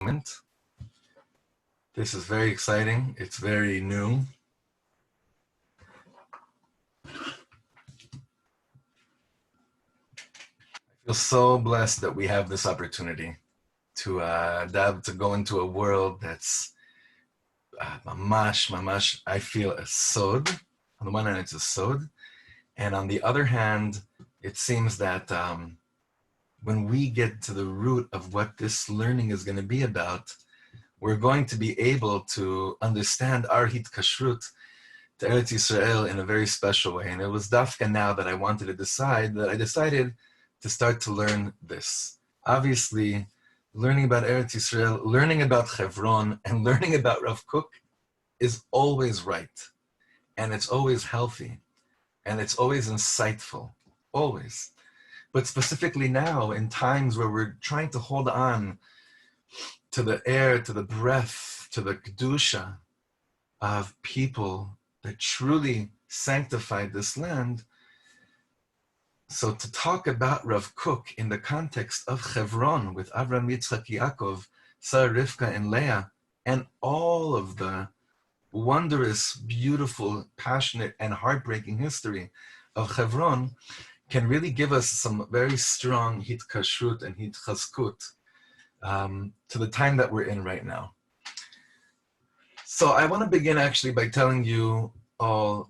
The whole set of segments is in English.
moment. This is very exciting. It's very new. I feel so blessed that we have this opportunity to go into a world that's mamash. I feel a sod. On the one hand, it's a sod, and on the other hand, it seems that when we get to the root of what this learning is going to be about, we're going to be able to understand our hitkashrut to Eretz Yisrael in a very special way. And it was dafka now that I decided to start to learn this. Obviously, learning about Eretz Yisrael, learning about Chevron, and learning about Rav Kook is always right. And it's always healthy. And it's always insightful. Always. But specifically now, in times where we're trying to hold on to the air, to the breath, to the kedusha of people that truly sanctified this land. So to talk about Rav Kook in the context of Chevron with Avraham, Yitzchak, Yaakov, Sarah, Rivka, and Leah, and all of the wondrous, beautiful, passionate, and heartbreaking history of Chevron can really give us some very strong hitkashrut and hitchaskut to the time that we're in right now. So I want to begin actually by telling you all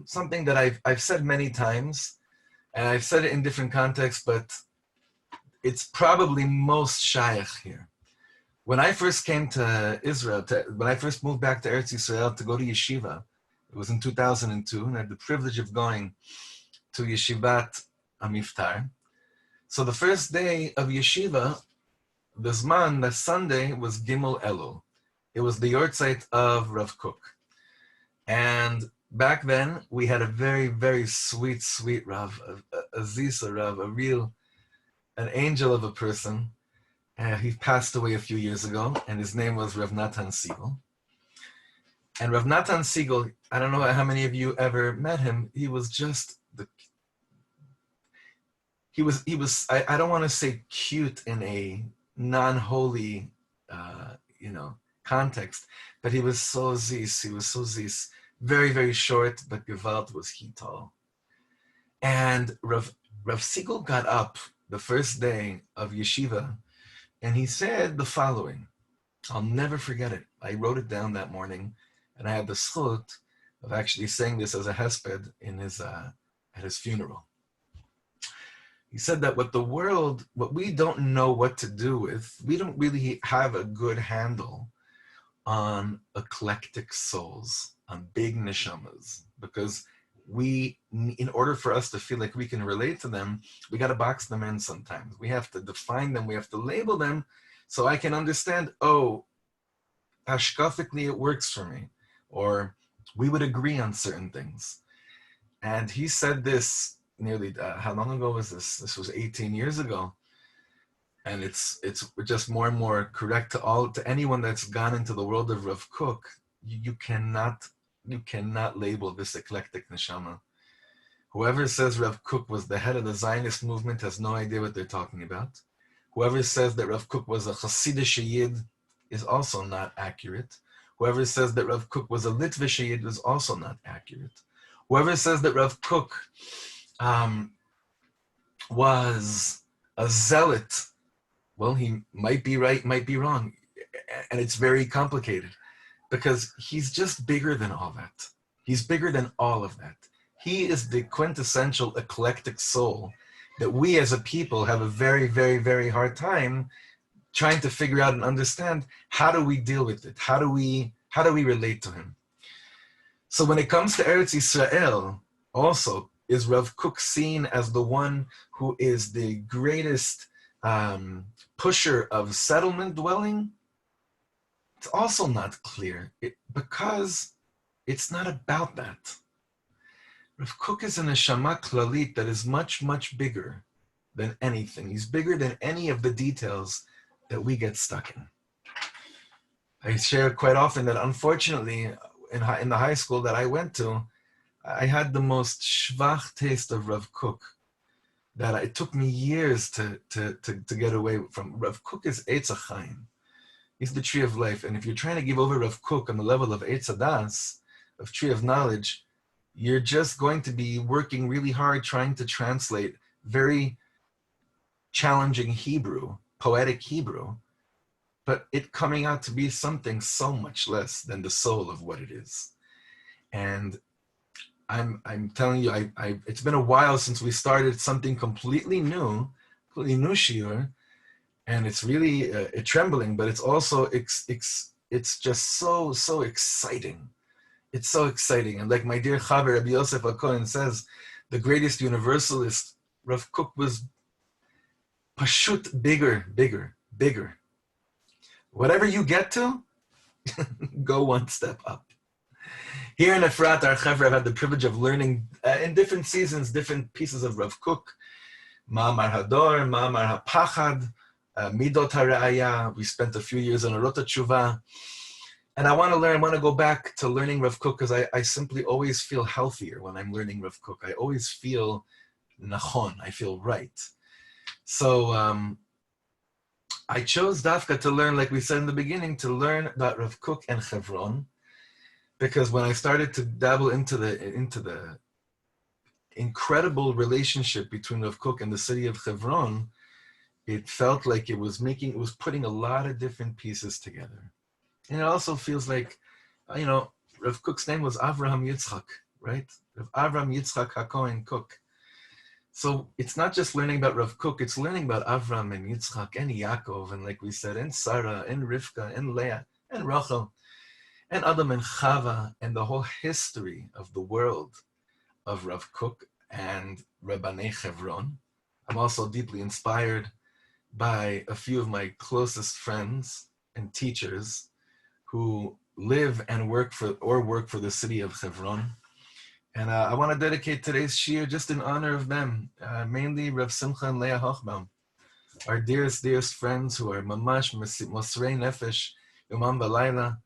something that I've said many times, and I've said it in different contexts, but it's probably most shaykh here. When I first came to Israel, when I first moved back to Eretz Yisrael to go to yeshiva, it was in 2002, and I had the privilege of going to Yeshivat Amiftar. So the first day of yeshiva, the Sunday, was Gimel Elul. It was the yortzeit of Rav Kook. And back then, we had a very, very sweet Rav, a Zisa Rav, an angel of a person. He passed away a few years ago, and his name was Rav Natan Siegel. And Rav Natan Siegel, I don't know how many of you ever met him, he was just I don't want to say cute in a non-holy, context, but he was so zis, very, very short, but Gewalt was he tall. And Rav Siegel got up the first day of yeshiva, and he said the following. I'll never forget it. I wrote it down that morning, and I had the zchut of actually saying this as a hesped in at his funeral. He said that what we don't know what to do with, we don't really have a good handle on eclectic souls, on big neshamas, because in order for us to feel like we can relate to them, we got to box them in sometimes. We have to define them, we have to label them, so I can understand, hashkafically it works for me, or we would agree on certain things. And he said this nearly, how long ago was this? This was 18 years ago. And it's just more and more correct to anyone that's gone into the world of Rav Kook. You cannot label this eclectic neshama. Whoever says Rav Kook was the head of the Zionist movement has no idea what they're talking about. Whoever says that Rav Kook was a Hasidic Yid is also not accurate. Whoever says that Rav Kook was a Litvish Yid is also not accurate. Whoever says that Rav Kook was a zealot, well, he might be right, might be wrong. And it's very complicated because he's just bigger than all that. He's bigger than all of that. He is the quintessential eclectic soul that we as a people have a very, very, very hard time trying to figure out and understand. How do we deal with it? How do we relate to him? So when it comes to Eretz Yisrael, also, is Rav Kook seen as the one who is the greatest pusher of settlement dwelling? It's also not clear because it's not about that. Rav Kook is an neshama klalit that is much, much bigger than anything. He's bigger than any of the details that we get stuck in. I share quite often that unfortunately in the high school that I went to, I had the most schwach taste of Rav Kook that it took me years to get away from. Rav Kook is Eitz HaChaim. He's the tree of life. And if you're trying to give over Rav Kook on the level of Eitz Hadas, of tree of knowledge, you're just going to be working really hard trying to translate very challenging Hebrew, poetic Hebrew, but it coming out to be something so much less than the soul of what it is. And I'm telling you, it's been a while since we started something completely new shiur, and it's really trembling, but it's also it's just so exciting. It's so exciting. And like my dear Chaver Rabbi Yosef HaKohen says, the greatest universalist, Rav Kook, was pashut bigger. Whatever you get to, go one step up. Here in Efrat, our Chaver have had the privilege of learning in different seasons, different pieces of Rav Kook. Ma'amar Hador, Ma'amar HaPachad, Midot HaRe'aya. We spent a few years on Orot HaTshuva. And I want to go back to learning Rav Kook because I simply always feel healthier when I'm learning Rav Kook. I always feel nachon, I feel right. So I chose Dafka to learn, like we said in the beginning, to learn about Rav Kook and Chevron, because when I started to dabble into the incredible relationship between Rav Kook and the city of Chevron, it felt like it was putting a lot of different pieces together. And it also feels like, Rav Kook's name was Avraham Yitzchak, right? Rav Avraham Yitzchak HaKohen Kook. So it's not just learning about Rav Kook, it's learning about Avraham and Yitzchak and Yaakov, and like we said, and Sarah, and Rivka, and Leah, and Rachel, and Adam and Chava, and the whole history of the world of Rav Kook and Rabbanei Chevron. I'm also deeply inspired by a few of my closest friends and teachers who live and work for the city of Chevron. And I want to dedicate today's shiur just in honor of them, mainly Rav Simcha and Leah Hochbaum, our dearest friends who are mamash mosrei nefesh, yomam v'layla,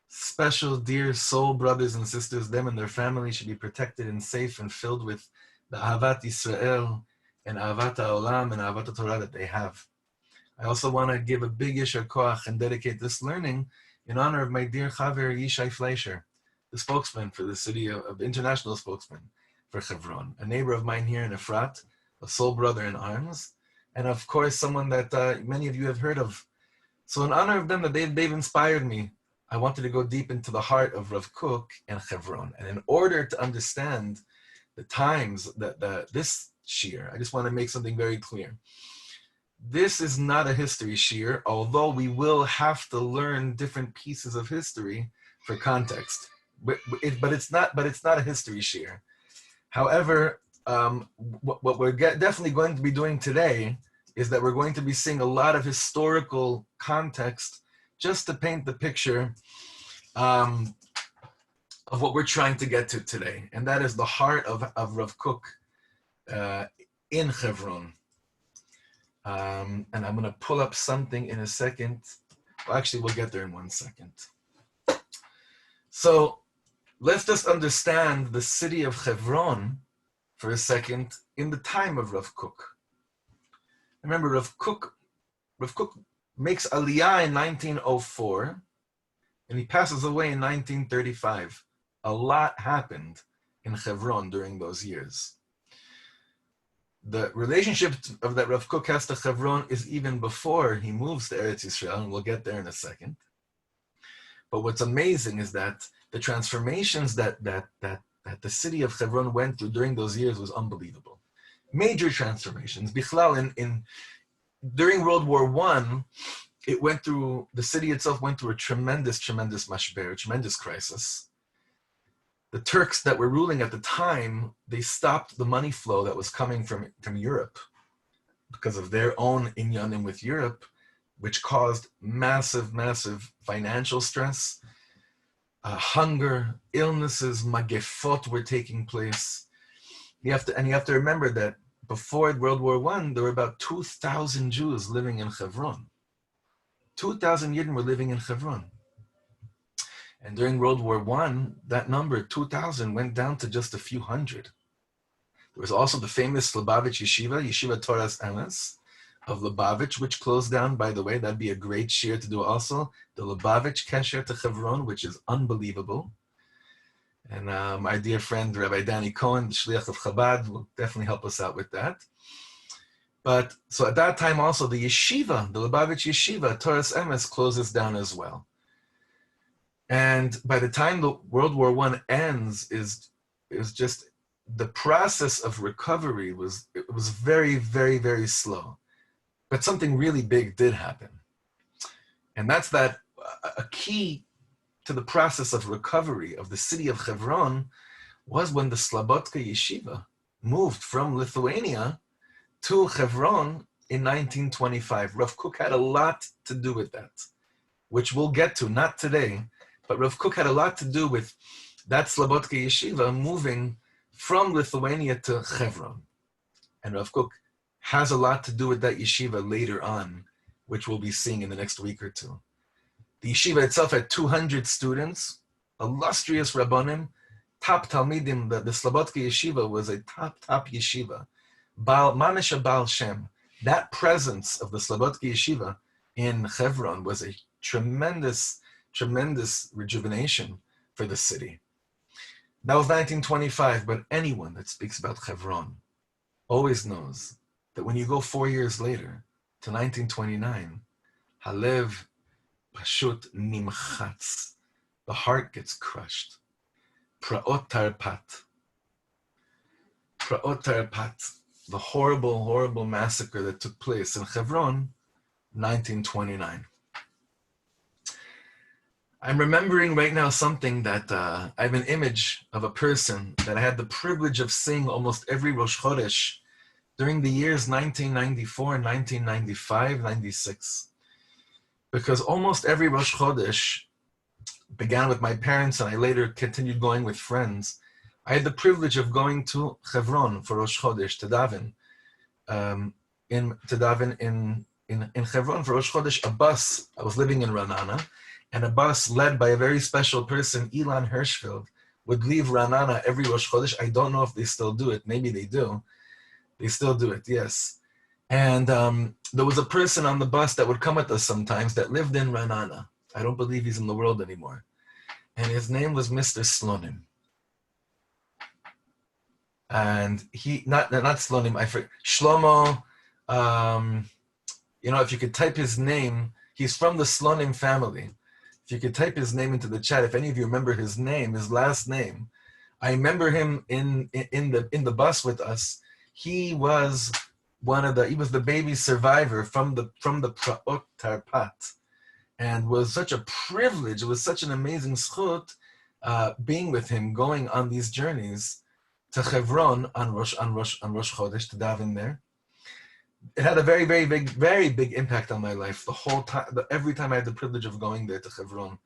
special dear soul brothers and sisters. Them and their family should be protected and safe and filled with the Ahavat Yisrael and Ahavat HaOlam and Ahavat HaTorah that they have. I also want to give a big yishar koach and dedicate this learning in honor of my dear Chaver Yishai Fleischer, the spokesman for the city of international spokesman for Chevron, a neighbor of mine here in Efrat, a soul brother in arms, and of course someone that many of you have heard of. So in honor of them, that they've inspired me, I wanted to go deep into the heart of Rav Kook and Chevron. And in order to understand the times that this shiur, I just want to make something very clear. This is not a history shiur, although we will have to learn different pieces of history for context. But it's not a history shiur. However, what we're definitely going to be doing today is that we're going to be seeing a lot of historical context just to paint the picture of what we're trying to get to today. And that is the heart of Rav Kook in Chevron. And I'm going to pull up something in a second. Well, actually, we'll get there in 1 second. So let's just understand the city of Chevron for a second in the time of Rav Kook. Remember, Rav Kook makes Aliyah in 1904, and he passes away in 1935. A lot happened in Chevron during those years. The relationship of that Rav Kook has to Chevron is even before he moves to Eretz Yisrael, and we'll get there in a second. But what's amazing is that the transformations that the city of Chevron went through during those years was unbelievable. Major transformations. Bichlal, during World War I, the city itself went through a tremendous mashber, a tremendous crisis. The Turks that were ruling at the time, they stopped the money flow that was coming from Europe because of their own inyanim with Europe, which caused massive financial stress, hunger, illnesses, magefot were taking place. You have to remember that before World War I, there were about 2,000 Jews living in Chevron. 2,000 Yidden were living in Chevron. And during World War I, that number, 2,000, went down to just a few hundred. There was also the famous Slobodich Yeshiva Torah's Emes, of Lubavitch, which closed down, by the way. That'd be a great shir to do also. The Lubavitch Kesher to Chevron, which is unbelievable. And my dear friend, Rabbi Danny Cohen, the Shliach of Chabad, will definitely help us out with that. But so at that time also, the yeshiva, the Lubavitch yeshiva, Torah's Emes, closes down as well. And by the time the World War I ends, is just the process of recovery was very, very, very slow. But something really big did happen. And that's that a key to the process of recovery of the city of Chevron was when the Slabotka Yeshiva moved from Lithuania to Chevron in 1925. Rav Kook had a lot to do with that, which we'll get to, not today, but Rav Kook had a lot to do with that Slabotka Yeshiva moving from Lithuania to Chevron. And Rav Kook has a lot to do with that yeshiva later on, which we'll be seeing in the next week or two. The yeshiva itself had 200 students, illustrious rabbanim, top talmidim. The Slabotka yeshiva was a top yeshiva. Mamish Baal Shem. That presence of the Slabotka yeshiva in Chevron was a tremendous rejuvenation for the city. That was 1925, but anyone that speaks about Chevron always knows that when you go 4 years later to 1929, Halev Pashut Nimchatz, the heart gets crushed. Praot Tarpat, the horrible massacre that took place in Chevron, 1929. I'm remembering right now something that I have an image of a person that I had the privilege of seeing almost every Rosh Chodesh during the years 1994, 1995, 96. Because almost every Rosh Chodesh began with my parents, and I later continued going with friends. I had the privilege of going to Chevron for Rosh Chodesh to daven. In Chevron for Rosh Chodesh, a bus, I was living in Ra'anana, and a bus led by a very special person, Ilan Hirschfeld, would leave Ra'anana every Rosh Chodesh. I don't know if they still do it. Maybe they do. They still do it, yes. And there was a person on the bus that would come with us sometimes that lived in Ra'anana. I don't believe he's in the world anymore. And his name was Mr. Slonim. And he, not Slonim, I forget, Shlomo, if you could type his name, he's from the Slonim family. If you could type his name into the chat, if any of you remember his name, his last name, I remember him in the bus with us. He was he was the baby survivor from the Praot Tarpat, and was such a privilege. It was such an amazing zchut being with him, going on these journeys to Chevron on Rosh Chodesh to daven there. It had a very big impact on my life. The whole time, every time I had the privilege of going there to Chevron,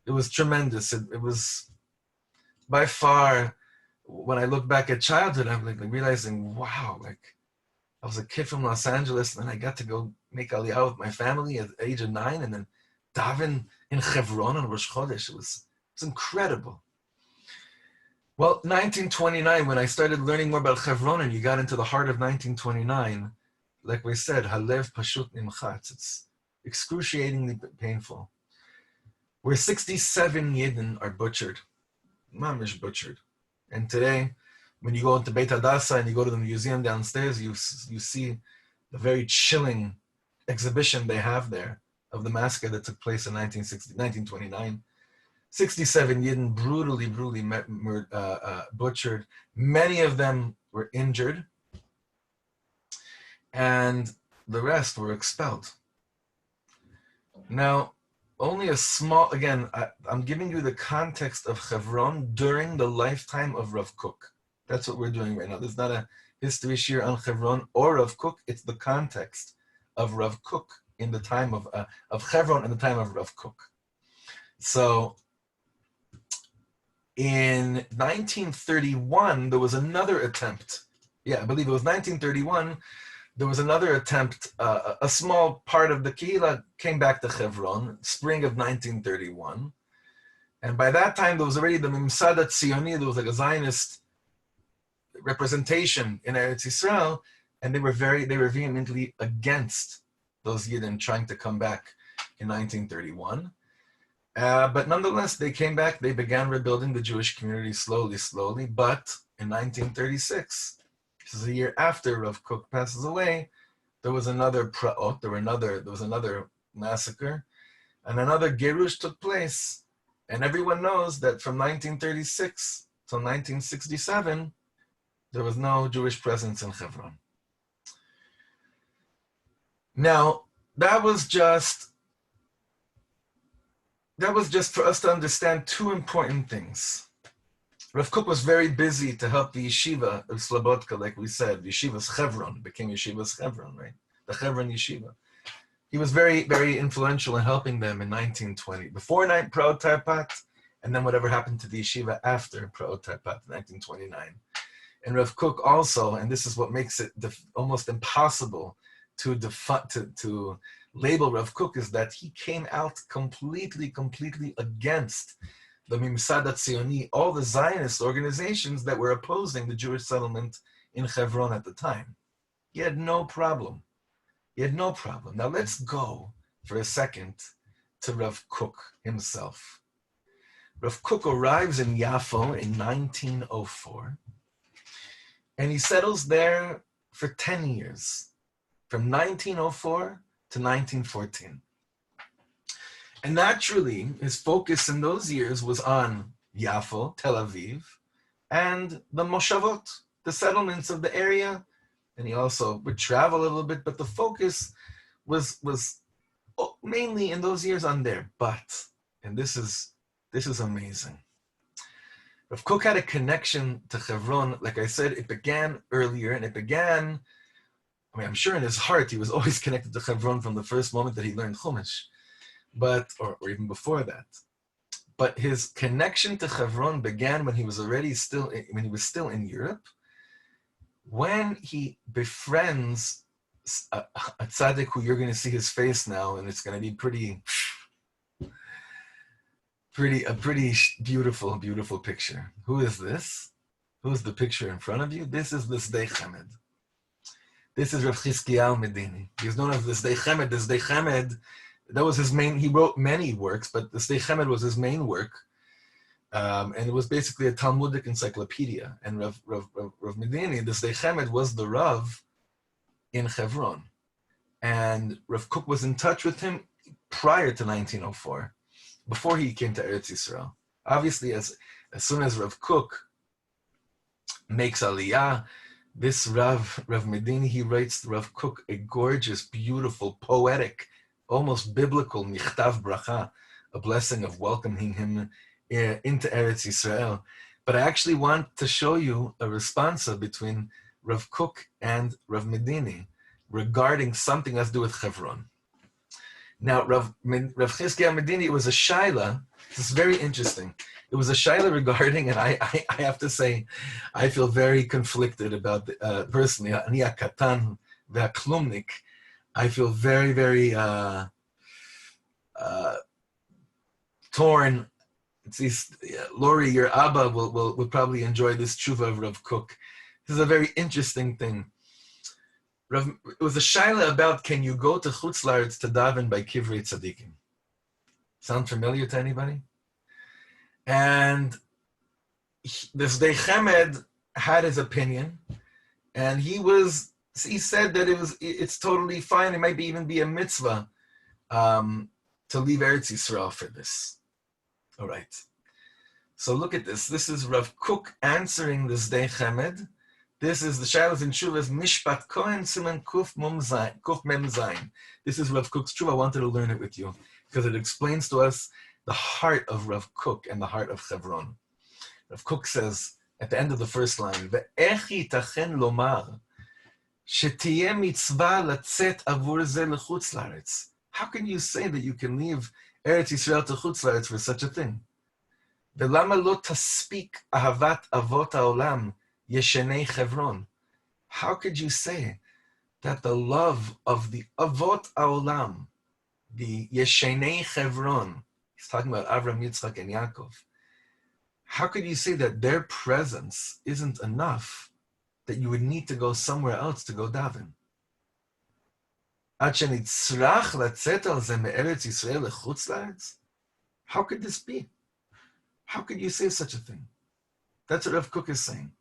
it was tremendous. It was by far, when I look back at childhood, I'm like realizing, wow, like I was a kid from Los Angeles, and then I got to go make Aliyah with my family at the age of 9, and then daven in Chevron on Rosh Chodesh. It was incredible. Well, 1929, when I started learning more about Chevron, and you got into the heart of 1929, like we said, Halev Pashut Nimchatz. It's excruciatingly painful. Where 67 Yidden are butchered, mamish butchered. And today, when you go into Beit Hadassah and you go to the museum downstairs, you see the very chilling exhibition they have there of the massacre that took place in 1929. 67 Yidden brutally butchered. Many of them were injured, and the rest were expelled. Now, only a small, again, I'm giving you the context of Chevron during the lifetime of Rav Kook. That's what we're doing right now. There's not a history shir on Chevron or Rav Kook. It's the context of Rav Kook in the time of Chevron in the time of Rav Kook. So, in 1931, there was another attempt. Yeah, I believe it was 1931. There was another attempt. A small part of the Kehillah came back to Chevron, spring of 1931. And by that time, there was already the Mimsad Tzioni. There was like a Zionist representation in Eretz Yisrael. and they were vehemently against those Yidden trying to come back in 1931. But nonetheless, they came back. They began rebuilding the Jewish community slowly. But in 1936, this is a year after Rav Kook passes away, there was another pra'ot. There was another massacre, and another gerush took place. And everyone knows that from 1936 till 1967, there was no Jewish presence in Hebron. Now, that was just for us to understand two important things. Rav Kook was very busy to help the yeshiva of Slobodka, like we said. Yeshiva's Chevron became Yeshiva's Chevron, right? The Chevron yeshiva. He was very, very influential in helping them in 1920, before Pra'ot Tarpat, and then whatever happened to the yeshiva after Pra'ot Tarpat, 1929. And Rav Kook also, and this is what makes it almost impossible to label Rav Kook, is that he came out completely against the Mimsad HaTzioni, all the Zionist organizations that were opposing the Jewish settlement in Hebron at the time. He had no problem. Now let's go for a second to Rav Kook himself. Rav Kook arrives in Yafo in 1904, and he settles there for 10 years, from 1904 to 1914. And naturally, his focus in those years was on Yafo, Tel Aviv, and the Moshavot, the settlements of the area. And he also would travel a little bit, but the focus was mainly in those years on there. But, and this is amazing, Rav Kook had a connection to Chevron. Like I said, it began earlier, and I'm sure in his heart he was always connected to Chevron from the first moment that he learned Chumash, or even before that. But his connection to Chevron began when he was still in Europe, when he befriends a tzaddik who you're going to see his face now, and it's going to be a pretty beautiful picture. Who is this? Who is the picture in front of you? This is the Sdei Chemed. This is Rav Chizkiyahu Medini. He's known as the Sdei Chemed. The Sdei Chemed, that was his main, he wrote many works, but the Sdei Chemed was his main work. And it was basically a Talmudic encyclopedia. And Rav Medini, the Sdei Chemed, was the Rav in Hebron. And Rav Kook was in touch with him prior to 1904, before he came to Eretz Yisrael. Obviously, as soon as Rav Kook makes Aliyah, this Rav Medini, he writes Rav Kook a gorgeous, beautiful, poetic, almost biblical Michtav Bracha, a blessing of welcoming him into Eretz Yisrael. But I actually want to show you a responsa between Rav Kook and Rav Medini regarding something that's to do with Hebron. Now, Rav Chizkiyahu Medini, it was a shaila. This is very interesting. It was a shaila regarding, and I have to say, I feel very conflicted about, personally, Ani Katan ve'Klumnik. I feel very, very torn. Lori, your Abba will probably enjoy this tshuva of Rav Kook. This is a very interesting thing. It was a shaila about, can you go to Chutz La'aretz to daven by Kivrei Tzadikim? Sound familiar to anybody? And this Sdei Chemed had his opinion, and he said that it's totally fine. It might even be a mitzvah to leave Eretz Yisrael for this. All right. So look at this. This is Rav Kook answering the Sdei Chemed. This is the Shailas and Shuvas Mishpat Kohen Siman Kuf Mem Zayin. This is Rav Kook's Tshuva. I wanted to learn it with you because it explains to us the heart of Rav Kook and the heart of Hebron. Rav Kook says at the end of the first line, Ve'ech yitachen lomar shetiyeh mitzvah latzet avur ze lechutz la'aretz. How can you say that you can leave Eretz Yisrael to Chutz La'aretz for such a thing? Ve'lama lo taspik ahavat avot ha'olam Yeshenei Hebron. How could you say that the love of the Avot Ha'olam, the Yeshenei Hebron, he's talking about Avram, Yitzchak, and Yaakov, how could you say that their presence isn't enough that you would need to go somewhere else to go daven. How could this be? How could you say such a thing? That's what Rav Kook is saying.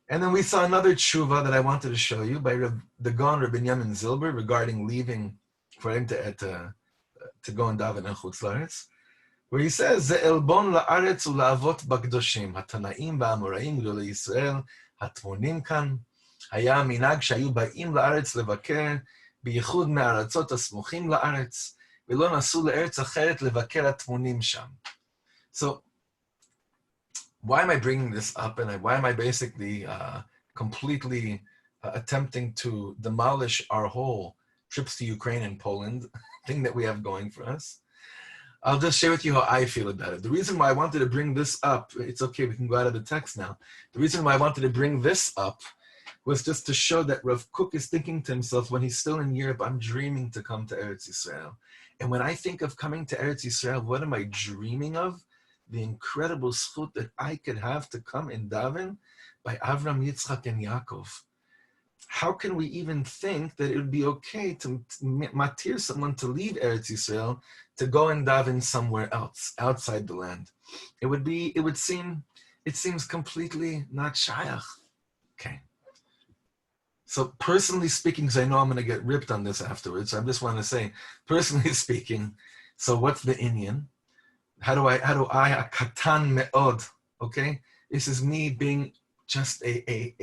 And then we saw another tshuva that I wanted to show you by the Gaon Rabbi Yamin Zilber regarding leaving for him to go and daven in Chutz La'aretz, where he says, "Ze elbon la'aretz u'la'avot b'kdoshim, hatanaim va'amoraim gdolei Yisrael, hatmonim kan, haya minag shayu ba'im la'aretz levaker, b'yichud me'aratzot asmuchim la'aretz, v'lo nasu le'eretz acheret levaker hatmonim sham." So, why am I bringing this up, and why am I basically completely attempting to demolish our whole trips to Ukraine and Poland thing that we have going for us? I'll just share with you how I feel about it. The reason why I wanted to bring this up, it's okay, we can go out of the text now. The reason why I wanted to bring this up was just to show that Rav Kook is thinking to himself, when he's still in Europe, I'm dreaming to come to Eretz Yisrael. And when I think of coming to Eretz Yisrael, what am I dreaming of? The incredible zchut that I could have to come in daven by Avram, Yitzchak, and Yaakov. How can we even think that it would be okay to matir someone to leave Eretz Yisrael to go and daven somewhere else, outside the land? It seems completely not shayach. Okay. So personally speaking, because I know I'm going to get ripped on this afterwards, so I just want to say, personally speaking, so what's the inyan? How do I, a katan me'od, okay? This is me being just a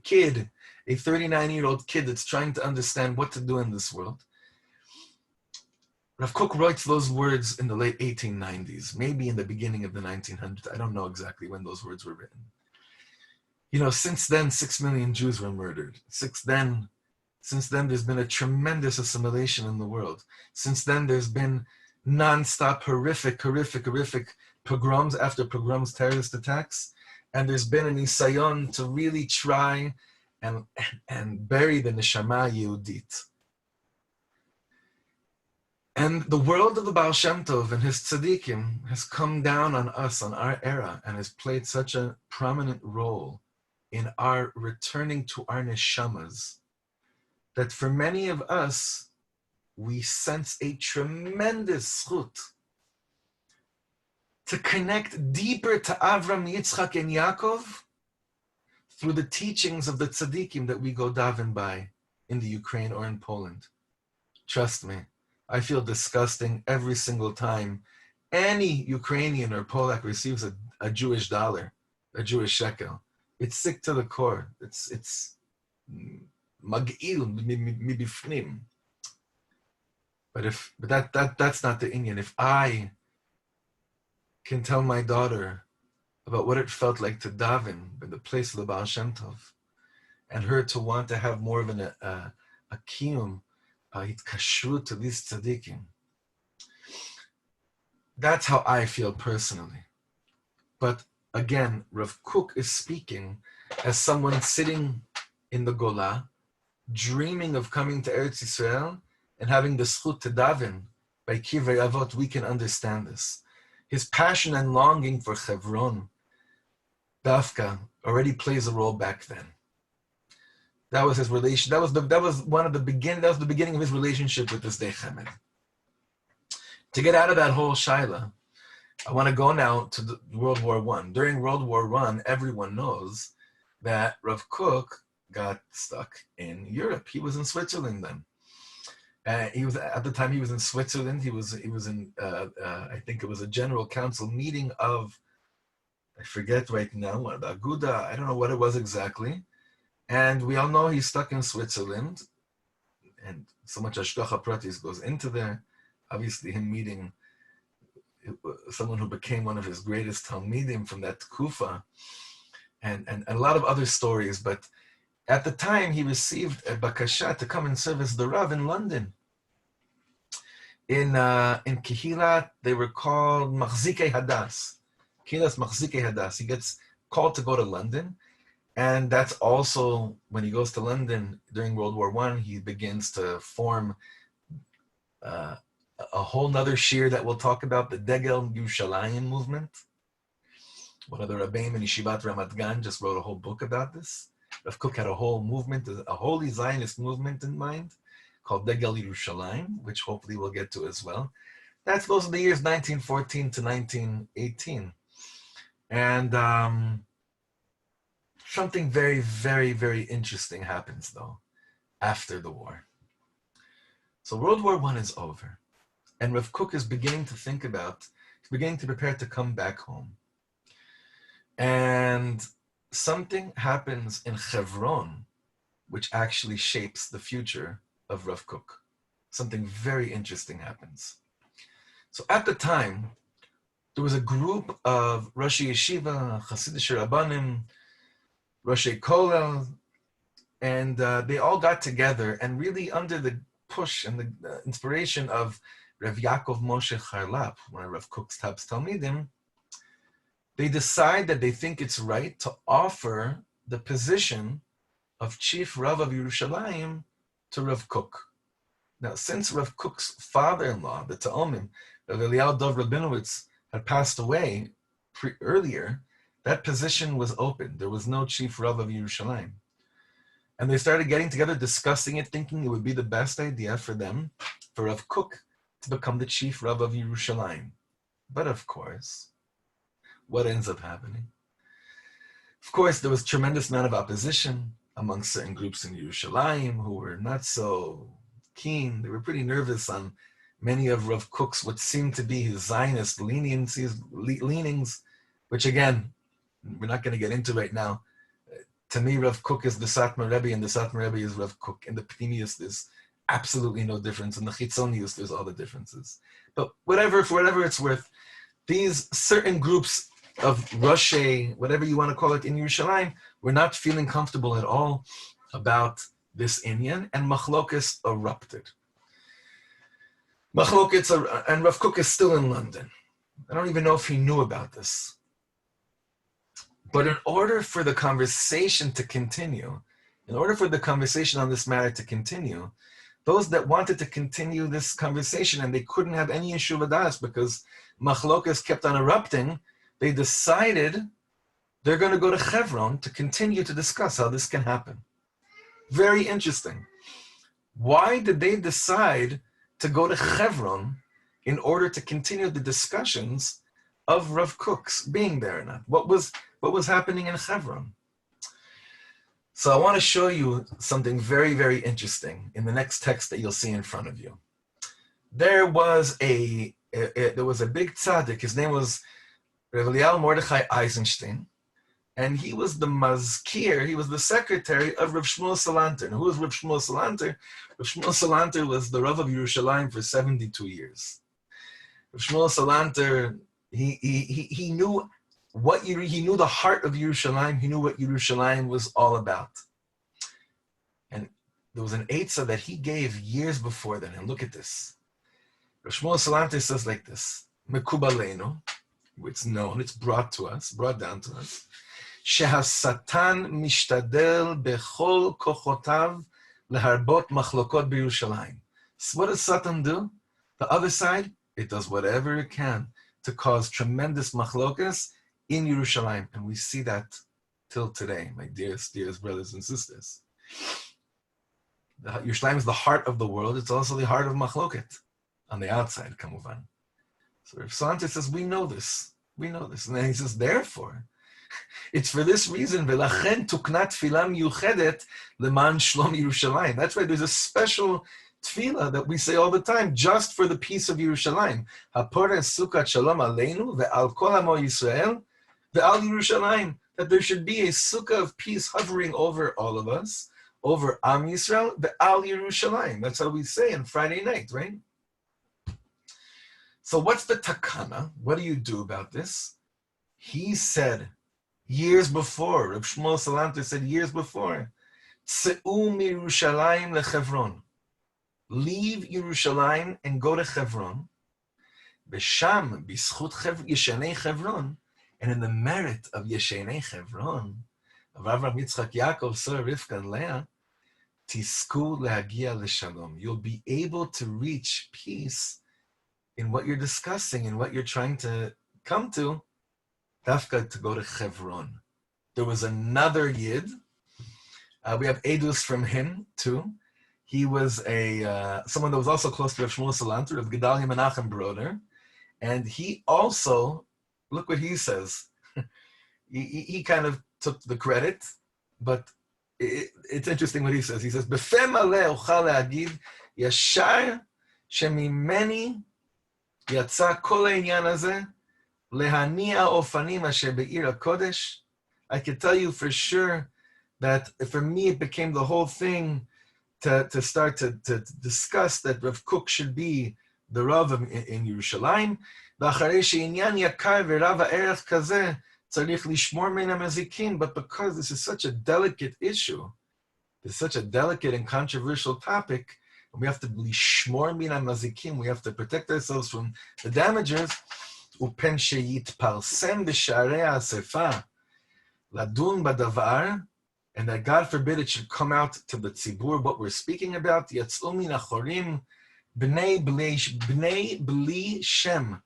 kid, a 39-year-old kid that's trying to understand what to do in this world. Rav Kook writes those words in the late 1890s, maybe in the beginning of the 1900s. I don't know exactly when those words were written. You know, since then, 6 million Jews were murdered. Since then, there's been a tremendous assimilation in the world. Since then, there's been non-stop horrific pogroms after pogroms, terrorist attacks. And there's been a nisayon to really try and bury the neshama yehudit. And the world of the Baal Shem Tov and his tzaddikim has come down on us, on our era, and has played such a prominent role in our returning to our neshamas, that for many of us, we sense a tremendous zchut to connect deeper to Avram, Yitzchak, and Yaakov through the teachings of the tzaddikim that we go daven by in the Ukraine or in Poland. Trust me, I feel disgusting every single time any Ukrainian or Polak receives a Jewish dollar, a Jewish shekel. It's sick to the core. It's mag'il mibifnim. But that's not the inyan. If I can tell my daughter about what it felt like to daven in the place of the Baal Shem Tov, and her to want to have more of a kiyum, hitkashrut to these tzaddikim, that's how I feel personally. But again, Rav Kook is speaking as someone sitting in the Gola, dreaming of coming to Eretz Yisrael and having the zchut to daven by Kivrei Avot. We can understand this. His passion and longing for Chevron, Dafka, already plays a role back then. That was his relation. That was the beginning of his relationship with this Dei Chemed. To get out of that whole shaila, I want to go now to World War I. During World War I, everyone knows that Rav Kook got stuck in Europe. He was in Switzerland then. At the time he was in Switzerland. He was in I think it was a general council meeting of, I forget right now, the Aguda. I don't know what it was exactly. And we all know he's stuck in Switzerland, and so much Ashgacha Pratis goes into there. Obviously, him meeting someone who became one of his greatest Talmidim from that Kufa, and a lot of other stories. But at the time, he received a bakasha to come and serve as the Rav in London. In Kehillat, they were called Machzikei Hadas. Kehillat's Machzikei Hadas. He gets called to go to London. And that's also, when he goes to London during World War I, he begins to form a whole nother shir that we'll talk about, the Degel Yerushalayim movement, One of the Rabbeim in Yeshivat Ramat Gan just wrote a whole book about this. Rav Kook had a whole movement, a holy Zionist movement in mind, called Degel Yerushalayim, which hopefully we'll get to as well. Those are the years 1914 to 1918. And something very, very, very interesting happens, though, after the war. So World War I is over, and Rav Kook is beginning to think about, he's beginning to prepare to come back home. And something happens in Chevron, which actually shapes the future of Rav Kook. Something very interesting happens. So at the time, there was a group of Roshei Yeshiva, Hasidic Rabbanim, Roshei Kollel, and they all got together, and really under the push and the inspiration of Rav Yaakov Moshe Charlap, one of Rav Kook's Talmidim, they decide that they think it's right to offer the position of Chief Rav of Yerushalayim to Rav Kook. Now, since Rav Kook's father-in-law, the Ta'omim, Rav Eliyahu Dov Rabinowitz, had passed away earlier, that position was open. There was no Chief Rav of Yerushalayim. And they started getting together, discussing it, thinking it would be the best idea for them, for Rav Kook, to become the Chief Rav of Yerushalayim. But of course, what ends up happening? Of course, there was a tremendous amount of opposition among certain groups in Yerushalayim who were not so keen. They were pretty nervous on many of Rav Kook's what seemed to be his Zionist leanings, which again, we're not going to get into right now. To me, Rav Kook is the Satmar Rebbe, and the Satmar Rebbe is Rav Kook. In the Pnimius, there's absolutely no difference. In the Chitzonius, there's all the differences. But whatever, for whatever it's worth, these certain groups of Roshei, whatever you want to call it, in Yerushalayim, were not feeling comfortable at all about this inyan, and machlokas erupted. And Rav Kook is still in London. I don't even know if he knew about this. But in order for the conversation to continue, in order for the conversation on this matter to continue, those that wanted to continue this conversation and they couldn't have any issue with us because machlokas kept on erupting, they decided they're going to go to Chevron to continue to discuss how this can happen. Very interesting. Why did they decide to go to Chevron in order to continue the discussions of Rav Kook's being there or not? What was happening in Chevron? So I want to show you something very, very interesting in the next text that you'll see in front of you. There was a big tzaddik. His name was Rav Eliyahu Mordechai Eisenstein, and he was the mazkir, he was the secretary of Rav Shmuel Salanter. Now, who was Rav Shmuel Salanter? Rav Shmuel Salanter was the Rav of Yerushalayim for 72 years. Rav Shmuel Salanter, he knew he knew the heart of Yerushalayim. He knew what Yerushalayim was all about. And there was an eitzah that he gave years before then. And look at this. Rav Shmuel Salanter says like this: Mekubalenu, it's known, it's brought down to us. Shehasatan mishtadel bechol kochotav leharbot machlokot b'Yerushalayim. So what does Satan do? The other side, it does whatever it can to cause tremendous machlokas in Yerushalayim. And we see that till today, my dearest brothers and sisters. Yerushalayim is the heart of the world. It's also the heart of machloket on the outside, kamuvan. So Rav Salanter says, we know this. And then he says, therefore, it's for this reason, v'lachen tuknat tefillah miyuchedet leman shlom Yerushalayim. That's why there's a special tefillah that we say all the time, just for the peace of Yerushalayim. Haporeh sukat shalom aleinu ve'al kol hamo Yisrael ve'al Yerushalayim. That there should be a sukkah of peace hovering over all of us, over Am Yisrael ve'al Yerushalayim. That's how we say on Friday night, right? So what's the takana? What do you do about this? He said years before, Rav Shmuel Salanter said years before, Tzeu miYerushalayim leChevron. Leave Yerushalayim and go to Chevron. B'sham b'schut Yeshenei Chevron, and in the merit of Yeshenei Chevron, of Avraham, Yitzchak, Yaakov, Sarah, Rivka, and Leah, tisku lehagia l'shalom. You'll be able to reach peace in what you're discussing and what you're trying to come to dafka to go to Chevron. There was another Yid. We have edus from him too. He was someone that was also close to Rav Shmuel Salanter, of Gedalia Menachem brother. And he also, look what he says. he kind of took the credit, but it's interesting what he says. He says, "B'fem maleh ochal le'agid yashar shemimeni yatsa kol ha'inyan hazeh lehani'a ofanim asher be'ir HaKodesh." I could tell you for sure that for me it became the whole thing to start to discuss that Rav Kook should be the Rav in Yerushalayim. V'acharei she'inyan yakar v'rav ha'erech kazeh tzarich lishmor min ha'mazikin. But because this is such a delicate issue, it's such a delicate and controversial topic, and we have to lishmor min ha'mazikin, we have to protect ourselves from the damagers. Upen sheyitparsem b'sharei ha'asefa ladun badavar, and that God forbid it should come out to the tzibur what we're speaking about. Yatz'u min achorim bnei bli shem,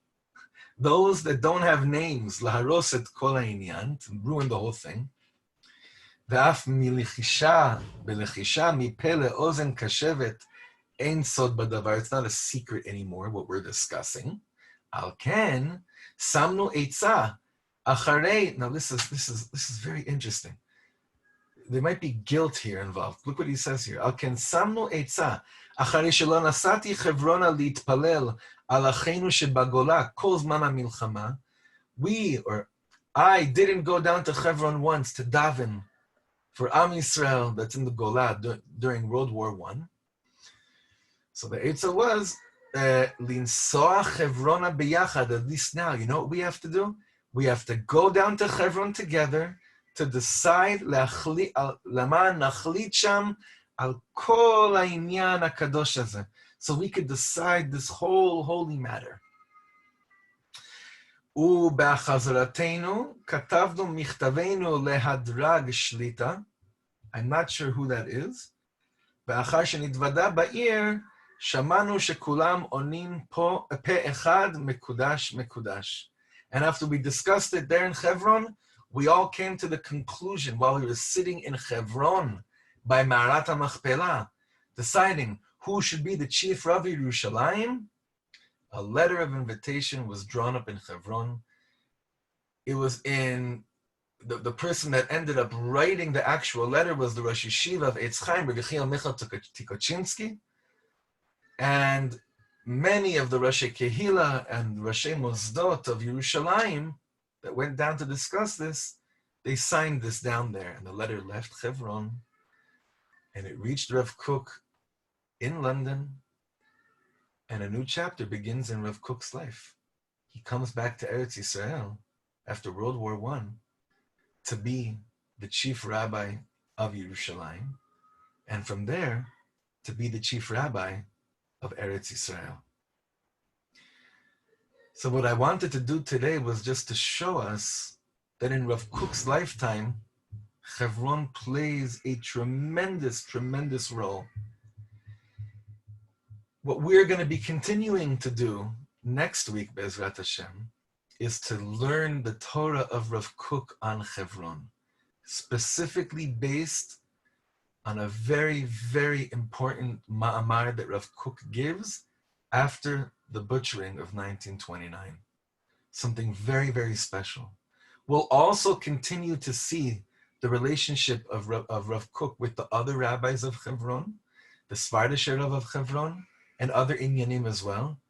those that don't have names, laharos et kol ha'inyan, to ruin the whole thing. Ve'af milichisha belechisha mipe le'ozen kashevet ein sod badavar. It's not a secret anymore what we're discussing. Al ken samnu eitzah acharei. Now this is very interesting. There might be guilt here involved. Look what he says here. Al ken samnu eitzah acharei shelo nasati Chevrona litpalel al acheinu shebagola kol zman hamilchama. We, or I, didn't go down to Chevron once to daven for Am Yisrael that's in the Gola during World War I. So the eitzah was linsoa Chevrona biyachad. At least now, you know what we have to do? We have to go down to Chevron together to decide lama nachlit sham al kol ha'inyan hakadosh hazeh, so we could decide this whole holy matter. U'ba'chazaratenu katavnu michtavenu lehadrag shlita. I'm not sure who that is. Ba'achar shenidvada ba'ir shamanu shekulam onim pe echad mekudash mekudash. And after we discussed it there in Chevron, we all came to the conclusion while we were sitting in Chevron by Ma'arat HaMachpelah, deciding who should be the chief Rav Yerushalayim. A letter of invitation was drawn up in Chevron. It was in, the person that ended up writing the actual letter was the Rosh Yeshiva of Eitz Chaim, Rabbi Yechiel Michal Tikochinsky, and many of the Roshei Kehila and Roshei Mozdot of Yerushalayim that went down to discuss this, they signed this down there, and the letter left Chevron, and it reached Rav Kook in London, and a new chapter begins in Rav Kook's life. He comes back to Eretz Yisrael after World War I to be the chief rabbi of Yerushalayim, and from there to be the chief rabbi of Eretz Yisrael. So what I wanted to do today was just to show us that in Rav Kook's lifetime, Chevron plays a tremendous, tremendous role. What we're going to be continuing to do next week, Be'ezrat Hashem, is to learn the Torah of Rav Kook on Chevron, specifically based on a very, very important ma'amar that Rav Kook gives after the butchering of 1929. Something very, very special. We'll also continue to see the relationship of Rav Kook with the other rabbis of Chevron, the Svardish Rav of Chevron, and other Inyanim as well.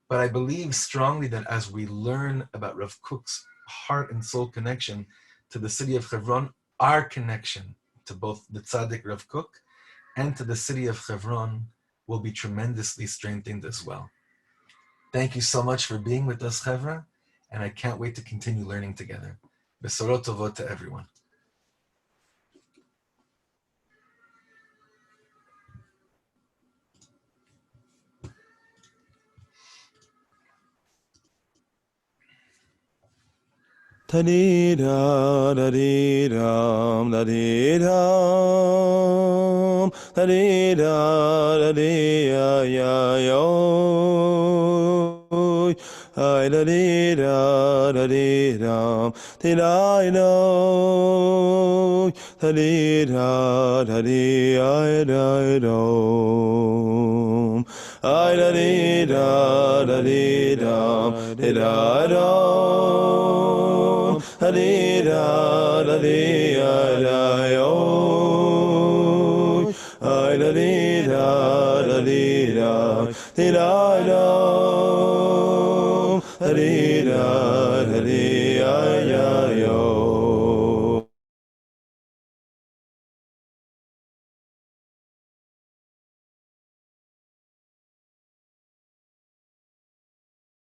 But I believe strongly that as we learn about Rav Kook's heart and soul connection to the city of Chevron, our connection to both the Tzaddik Rav Kook and to the city of Chevron will be tremendously strengthened as well. Thank you so much for being with us, Chevra, and I can't wait to continue learning together. Besorot tovot to everyone. Da-dee-da, da-dee-dum, da-dee-dum, da-dee-da, da-dee-ya-ya-yo. I da dee da dee dum, dee da do, da dee da dee, I da do. I da dee da dee dum, dee da do, da dee da dee, I da do. I da dee da dee da, dee da do. Da dee da dee.